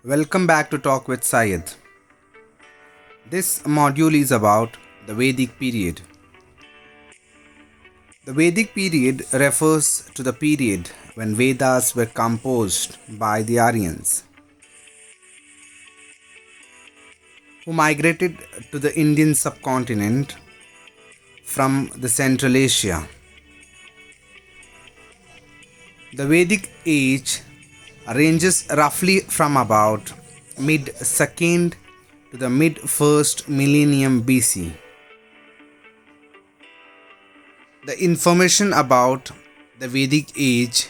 Welcome back to Talk with Syed. This module is about the Vedic period. The Vedic period refers to the period when Vedas were composed by the Aryans, who migrated to the Indian subcontinent from the Central Asia. The Vedic age ranges roughly from about mid 2nd to the mid 1st millennium BC. The information about the Vedic age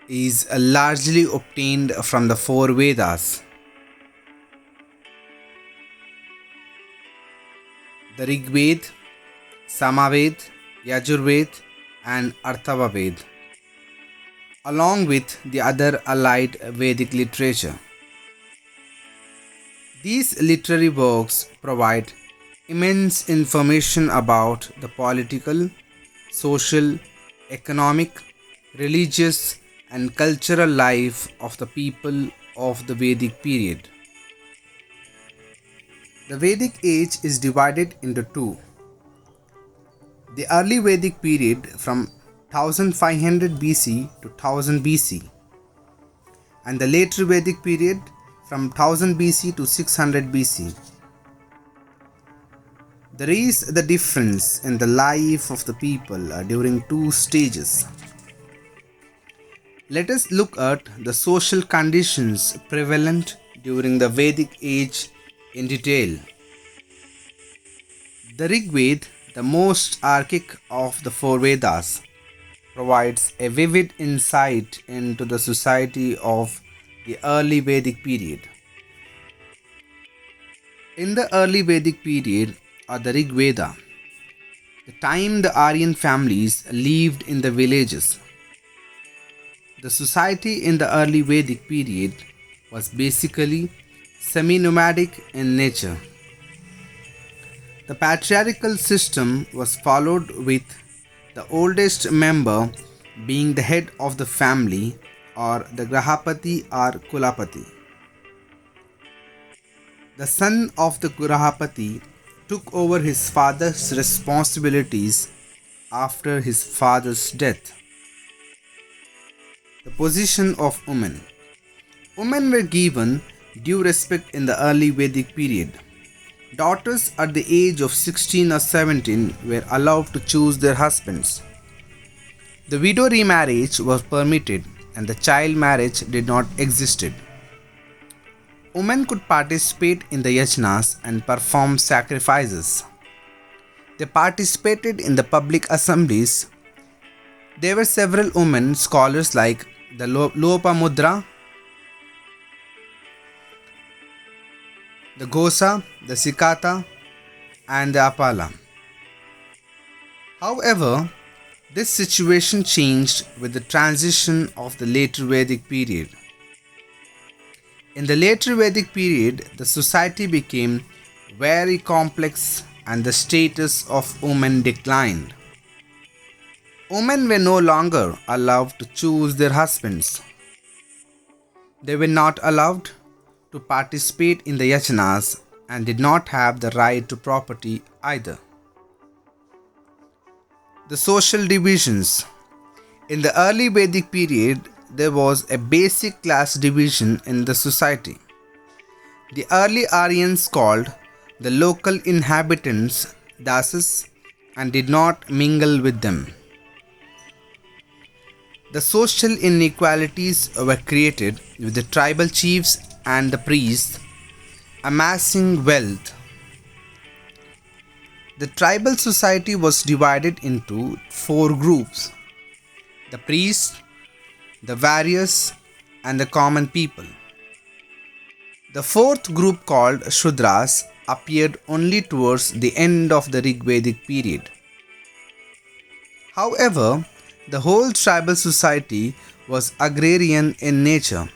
is largely obtained from the four Vedas: the Rig Veda, Samaved, Yajurved, and Atharvaved, along with the other allied Vedic literature. These literary works provide immense information about the political, social, economic, religious, and cultural life of the people of the Vedic period. The Vedic age is divided into two: the early Vedic period from 1500 BC to 1000 BC, and the later Vedic period from 1000 BC to 600 BC. There is the difference in the life of the people during two stages. Let us look at the social conditions prevalent during the Vedic age in detail. The Rig Veda, the most archaic of the four Vedas, provides a vivid insight into the society of the early Vedic period. In the early Vedic period, or the Rig Veda, the time the Aryan families lived in the villages. The society in the early Vedic period was basically semi nomadic in nature. The patriarchal system was followed, with the oldest member being the head of the family, or the Grahapati or Kulapati. The son of the Grahapati took over his father's responsibilities after his father's death. The position of women. Women were given due respect in the early Vedic period. Daughters at the age of 16 or 17 were allowed to choose their husbands. The widow remarriage was permitted and the child marriage did not exist. Women could participate in the yajnas and perform sacrifices. They participated in the public assemblies. There were several women scholars like the Lopamudra, the Gosa, the Sikata, and the Apala. However, this situation changed with the transition of the later Vedic period. In the later Vedic period, the society became very complex and the status of women declined. Women were no longer allowed to choose their husbands. They were not allowed to participate in the yachanas and did not have the right to property either. The social divisions. In the early Vedic period, there was a basic class division in the society. The early Aryans called the local inhabitants dasas and did not mingle with them. The social inequalities were created with the tribal chiefs and the priests amassing wealth. The tribal society was divided into four groups: the priests, the warriors, and the common people. The fourth group, called Shudras, appeared only towards the end of the Rig Vedic period. However, the whole tribal society was agrarian in nature.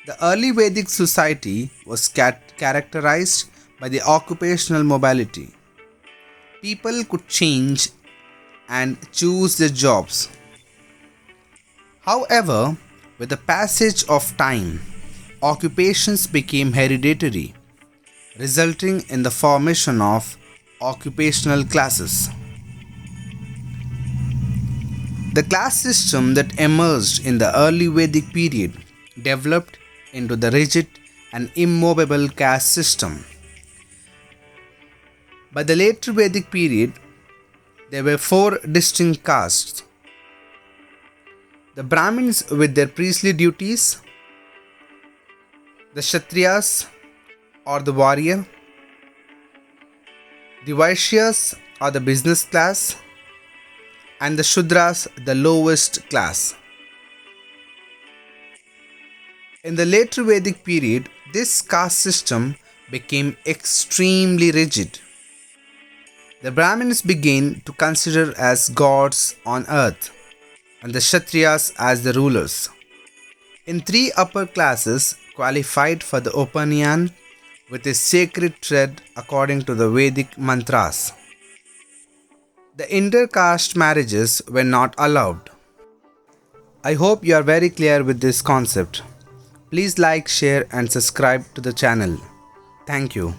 The early Vedic society was characterized by the occupational mobility. People could change and choose their jobs. However, with the passage of time, occupations became hereditary, resulting in the formation of occupational classes. The class system that emerged in the early Vedic period developed into the rigid and immovable caste system. By the later Vedic period, there were four distinct castes: the Brahmins with their priestly duties, the Kshatriyas or the warrior, the Vaishyas or the business class, and the Shudras, the lowest class. In the later Vedic period, this caste system became extremely rigid. The Brahmins began to consider as gods on earth, and the Kshatriyas as the rulers. In three upper classes qualified for the Upanyan with a sacred thread according to the Vedic mantras. The inter-caste marriages were not allowed. I hope you are very clear with this concept. Please like, share and subscribe to the channel. Thank you.